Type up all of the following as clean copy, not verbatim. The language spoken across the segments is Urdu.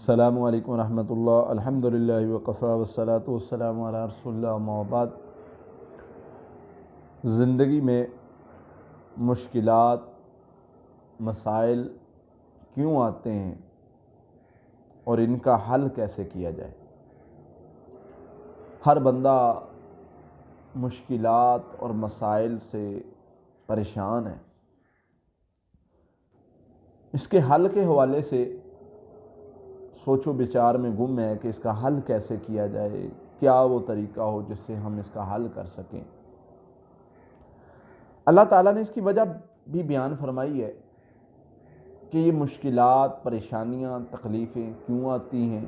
السلام علیکم ورحمۃ اللہ۔ الحمدللہ وقفا والصلاۃ والسلام علی رسول اللہ، اما بعد۔ زندگی میں مشکلات، مسائل کیوں آتے ہیں اور ان کا حل کیسے کیا جائے؟ ہر بندہ مشکلات اور مسائل سے پریشان ہے۔ اس کے حل کے حوالے سے سوچ و بچار میں گم ہے کہ اس کا حل کیسے کیا جائے، کیا وہ طریقہ ہو جس سے ہم اس کا حل کر سکیں۔ اللہ تعالیٰ نے اس کی وجہ بھی بیان فرمائی ہے کہ یہ مشکلات، پریشانیاں، تکلیفیں کیوں آتی ہیں،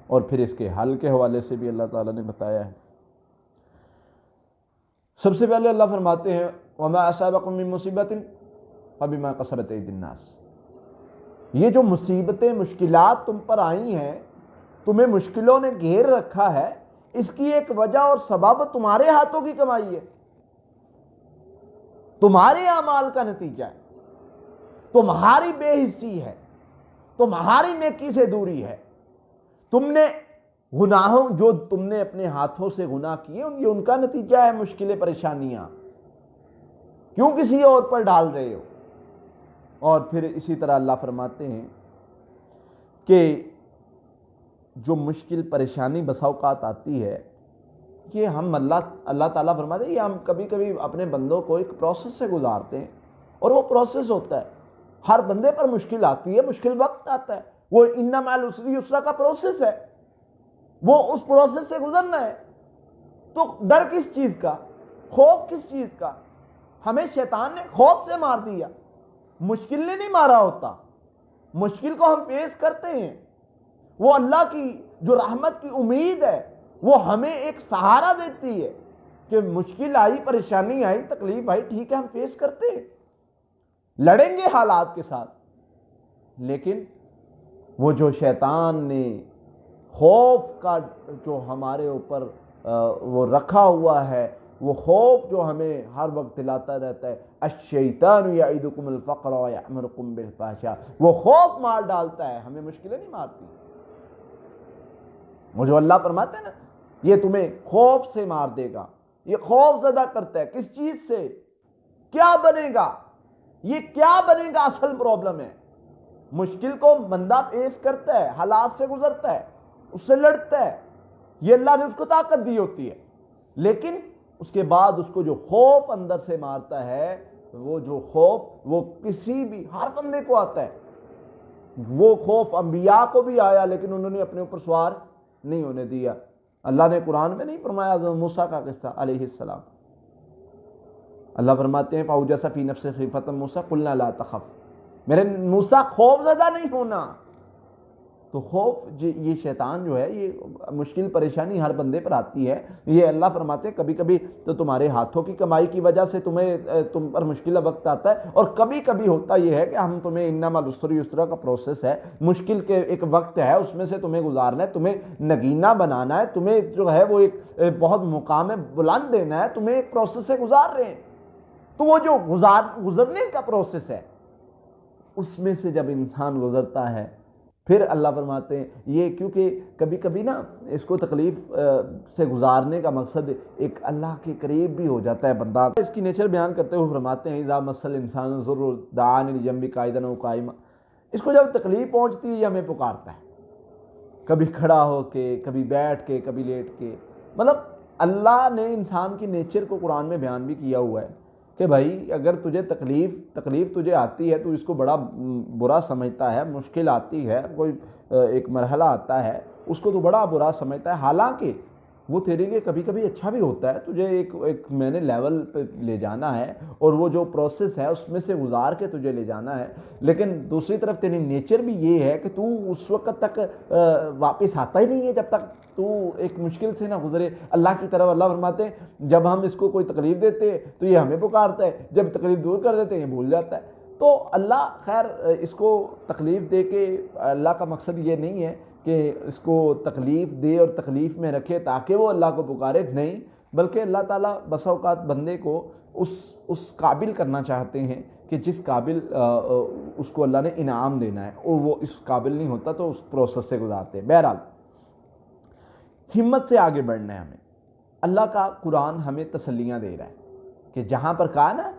اور پھر اس کے حل کے حوالے سے بھی اللہ تعالیٰ نے بتایا ہے۔ سب سے پہلے اللہ فرماتے ہیں وَمَا أَصَابَكُم مِّن مُّصِيبَةٍ فَبِمَا كَسَبَتْ أَيْدِي النَّاسِ۔ یہ جو مصیبتیں، مشکلات تم پر آئی ہیں، تمہیں مشکلوں نے گھیر رکھا ہے، اس کی ایک وجہ اور سبب تمہارے ہاتھوں کی کمائی ہے، تمہارے اعمال کا نتیجہ ہے، تمہاری بے حسی ہے، تمہاری نیکی سے دوری ہے۔ تم نے گناہوں، جو تم نے اپنے ہاتھوں سے گناہ کیے، یہ ان کا نتیجہ ہے مشکلیں، پریشانیاں۔ کیوں کسی اور پر ڈال رہے ہو؟ اور پھر اسی طرح اللہ فرماتے ہیں کہ جو مشکل پریشانی بسا اوقات آتی ہے، یہ ہم اللہ تعالیٰ فرماتے ہیں، یہ ہم کبھی کبھی اپنے بندوں کو ایک پروسیس سے گزارتے ہیں، اور وہ پروسیس ہوتا ہے۔ ہر بندے پر مشکل آتی ہے، مشکل وقت آتا ہے، وہ ان مع العسر یسرا کا پروسیس ہے، وہ اس پروسیس سے گزرنا ہے۔ تو ڈر کس چیز کا، خوف کس چیز کا؟ ہمیں شیطان نے خوف سے مار دیا، مشکل نے نہیں مارا ہوتا۔ مشکل کو ہم فیس کرتے ہیں، وہ اللہ کی جو رحمت کی امید ہے، وہ ہمیں ایک سہارا دیتی ہے کہ مشکل آئی، پریشانی آئی، تکلیف آئی، ٹھیک ہے، ہم فیس کرتے ہیں، لڑیں گے حالات کے ساتھ۔ لیکن وہ جو شیطان نے خوف کا جو ہمارے اوپر وہ رکھا ہوا ہے، وہ خوف جو ہمیں ہر وقت دلاتا رہتا ہے، الشیطان یعدکم الفقر ویأمرکم بالفحشاء، وہ خوف مار ڈالتا ہے، ہمیں مشکلیں نہیں مارتی۔ وہ جو اللہ فرماتے ہیں نا، یہ تمہیں خوف سے مار دے گا، یہ خوف زدہ کرتا ہے۔ کس چیز سے؟ کیا بنے گا، یہ کیا بنے گا اصل پرابلم ہے۔ مشکل کو بندہ فیس کرتا ہے، حالات سے گزرتا ہے، اس سے لڑتا ہے، یہ اللہ نے اس کو طاقت دی ہوتی ہے، لیکن اس کے بعد اس کو جو خوف اندر سے مارتا ہے، وہ جو خوف وہ کسی بھی، ہر بندے کو آتا ہے۔ وہ خوف انبیاء کو بھی آیا، لیکن انہوں نے اپنے اوپر سوار نہیں ہونے دیا۔ اللہ نے قرآن میں نہیں فرمایا حضرت موسیٰ کا قصہ علیہ السلام؟ اللہ فرماتے ہیں فَأَوْجَسَ فِي نَفْسِهِ خِیفَةً مُوسَىٰ قُلْنَا لَا تَخَفْ، میرے موسیٰ خوف زدہ نہیں ہونا۔ تو خوف، یہ شیطان جو ہے، یہ مشکل پریشانی ہر بندے پر آتی ہے۔ یہ اللہ فرماتے ہیں کبھی کبھی تو تمہارے ہاتھوں کی کمائی کی وجہ سے تم پر مشکل وقت آتا ہے، اور کبھی کبھی ہوتا یہ ہے کہ ہم تمہیں ان مع العسر یسرا کا پروسیس ہے، مشکل کے ایک وقت ہے، اس میں سے تمہیں گزارنا ہے، تمہیں نگینہ بنانا ہے، تمہیں جو ہے وہ ایک بہت مقام بلند دینا ہے، تمہیں ایک پروسیس سے گزار رہے ہیں۔ تو وہ جو گزرنے کا پروسیس ہے، اس میں سے جب انسان گزرتا ہے، پھر اللہ فرماتے ہیں یہ، کیونکہ کبھی کبھی نا اس کو تکلیف سے گزارنے کا مقصد ایک اللہ کے قریب بھی ہو جاتا ہے بندہ۔ اس کی نیچر بیان کرتے ہوئے فرماتے ہیں اذا مس الانسان الضر دعانی لجنبی قاعدا او قائما، اس کو جب تکلیف پہنچتی ہے یہ ہمیں پکارتا ہے، کبھی کھڑا ہو کے، کبھی بیٹھ کے، کبھی لیٹ کے۔ مطلب اللہ نے انسان کی نیچر کو قرآن میں بیان بھی کیا ہوا ہے کہ بھائی اگر تجھے تکلیف تجھے آتی ہے تو اس کو بڑا برا سمجھتا ہے، مشکل آتی ہے، کوئی ایک مرحلہ آتا ہے، اس کو تو بڑا برا سمجھتا ہے، حالانکہ وہ تیرے لیے کبھی کبھی اچھا بھی ہوتا ہے، تجھے ایک میں نے لیول پہ لے جانا ہے، اور وہ جو پروسیس ہے اس میں سے گزار کے تجھے لے جانا ہے۔ لیکن دوسری طرف تیری نیچر بھی یہ ہے کہ تو اس وقت تک واپس آتا ہی نہیں ہے جب تک تو ایک مشکل سے نہ گزرے اللہ کی طرف۔ اللہ فرماتے ہیں جب ہم اس کو کوئی تکلیف دیتے ہیں تو یہ ہمیں پکارتا ہے، جب تکلیف دور کر دیتے ہیں یہ بھول جاتا ہے۔ تو اللہ خیر اس کو تکلیف دے کے، اللہ کا مقصد یہ نہیں ہے کہ اس کو تکلیف دے اور تکلیف میں رکھے تاکہ وہ اللہ کو پکارے، نہیں، بلکہ اللہ تعالیٰ بس اوقات بندے کو اس قابل کرنا چاہتے ہیں کہ جس قابل اس کو اللہ نے انعام دینا ہے، اور وہ اس قابل نہیں ہوتا تو اس پروسیس سے گزارتے ہیں۔ بہرحال ہمت سے آگے بڑھنا ہے ہمیں۔ اللہ کا قرآن ہمیں تسلیاں دے رہا ہے کہ جہاں پر کہا نا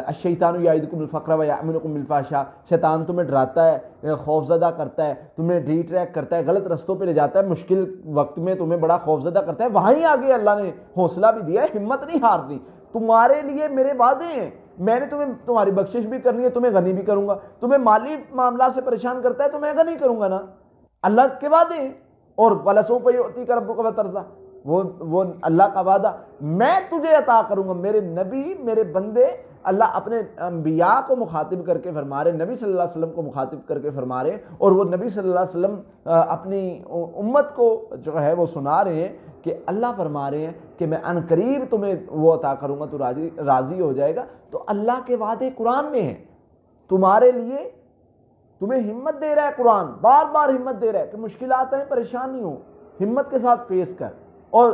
الشیطان یعدکم الفقر ویأمرکم بالفحشاء، شیطان تمہیں ڈراتا ہے، خوف زدہ کرتا ہے، تمہیں ڈی ٹریک کرتا ہے، غلط رستوں پہ لے جاتا ہے، مشکل وقت میں تمہیں بڑا خوف زدہ کرتا ہے۔ وہیں آگے اللہ نے حوصلہ بھی دیا ہے، ہمت نہیں ہارنی، تمہارے لیے میرے وعدے ہیں، میں نے تمہاری بخشش بھی کرنی ہے، تمہیں غنی بھی کروں گا، تمہیں مالی معاملات سے پریشان کرتا ہے تو میں غنی کروں گا نا، اللہ کے وعدے ہیں۔ اور وَلَسَوْفَ يُعْطِيكَ رَبُّكَ فَتَرْضَىٰ، وہ اللہ کا وعدہ میں تجھے عطا کروں گا۔ میرے نبی، میرے بندے، اللہ اپنے انبیاء کو مخاطب کر کے فرما رہے، نبی صلی اللہ علیہ وسلم کو مخاطب کر کے فرما رہے، اور وہ نبی صلی اللہ علیہ وسلم اپنی امت کو جو ہے وہ سنا رہے ہیں کہ اللہ فرما رہے ہیں کہ میں ان قریب تمہیں وہ عطا کروں گا، تو راضی ہو جائے گا۔ تو اللہ کے وعدے قرآن میں ہیں تمہارے لیے، تمہیں ہمت دے رہا ہے قرآن، بار بار ہمت دے رہا ہے کہ مشکلات ہیں، پریشان نہیں ہو، ہمت کے ساتھ فیس کر۔ اور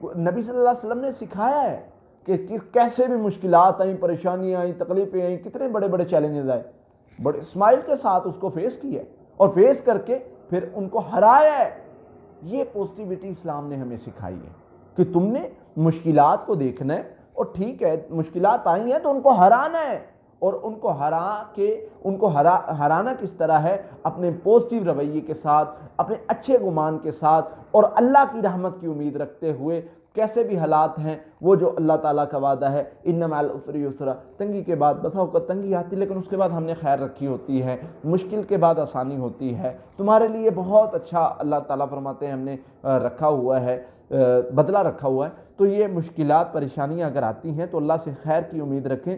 نبی صلی اللہ علیہ وسلم نے سکھایا ہے کہ کیسے بھی مشکلات آئیں، پریشانیاں آئیں، تکلیفیں آئیں، کتنے بڑے بڑے چیلنجز آئے، بڑے اسمائل کے ساتھ اس کو فیس کیا ہے، اور فیس کر کے پھر ان کو ہرایا ہے۔ یہ پوزیٹیوٹی اسلام نے ہمیں سکھائی ہے کہ تم نے مشکلات کو دیکھنا ہے، اور ٹھیک ہے مشکلات آئی ہیں تو ان کو ہرانا ہے، اور ان کو ہرانا کس طرح ہے؟ اپنے پوزیٹیو رویے کے ساتھ، اپنے اچھے گمان کے ساتھ، اور اللہ کی رحمت کی امید رکھتے ہوئے۔ کیسے بھی حالات ہیں، وہ جو اللہ تعالیٰ کا وعدہ ہے ان مع العسر یسرا، تنگی کے بعد بسا اوقات تنگی آتی، لیکن اس کے بعد ہم نے خیر رکھی ہوتی ہے، مشکل کے بعد آسانی ہوتی ہے، تمہارے لیے بہت اچھا اللہ تعالیٰ فرماتے ہیں ہم نے رکھا ہوا ہے، بدلہ رکھا ہوا ہے۔ تو یہ مشکلات، پریشانیاں اگر آتی ہیں تو اللہ سے خیر کی امید رکھیں،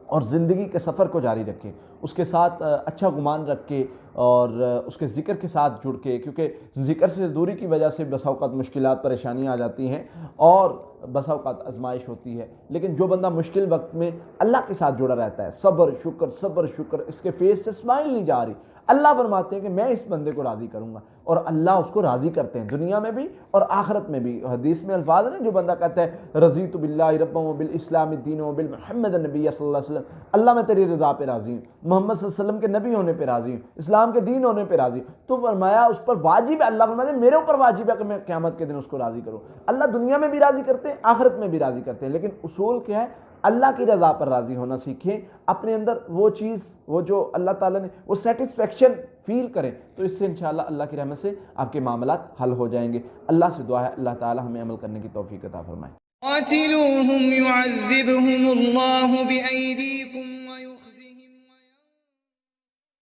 اور زندگی کے سفر کو جاری رکھیں، اس کے ساتھ اچھا گمان رکھ کے، اور اس کے ذکر کے ساتھ جڑ کے، کیونکہ ذکر سے دوری کی وجہ سے بسا اوقات مشکلات، پریشانیاں آ جاتی ہیں، اور بسا اوقات آزمائش ہوتی ہے۔ لیکن جو بندہ مشکل وقت میں اللہ کے ساتھ جڑا رہتا ہے، صبر شکر، اس کے فیس سے اسمائل نہیں جا رہی، اللہ فرماتے ہیں کہ میں اس بندے کو راضی کروں گا، اور اللہ اس کو راضی کرتے ہیں دنیا میں بھی اور آخرت میں بھی۔ حدیث میں الفاظ ہیں، جو بندہ کہتا ہے رضیت باللہ ربا وبالاسلام دین وبالمحمد النبی صلی اللہ علیہ وسلم، اللہ میں تیری رضا پہ راضی ہوں، محمد صلی اللہ علیہ وسلم کے نبی ہونے پہ راضی ہوں، اسلام کے دین ہونے پہ راضی ہوں، تو فرمایا اس پر واجب ہے، اللہ فرماتے ہیں میرے اوپر واجب ہے کہ میں قیامت کے دن اس کو راضی کروں۔ اللہ دنیا میں بھی راضی کرتے ہیں، آخرت میں بھی راضی کرتے ہیں، لیکن اصول کیا ہے؟ اللہ کی رضا پر راضی ہونا سیکھیں، اپنے اندر وہ چیز، وہ جو اللہ تعالیٰ نے وہ سیٹسفیکشن فیل کریں، تو اس سے انشاءاللہ اللہ کی رحمت سے آپ کے معاملات حل ہو جائیں گے۔ اللہ سے دعا ہے اللہ تعالیٰ ہمیں عمل کرنے کی توفیق عطا فرمائے۔ قاتلوہم یعذبہم اللہ بأیدیکم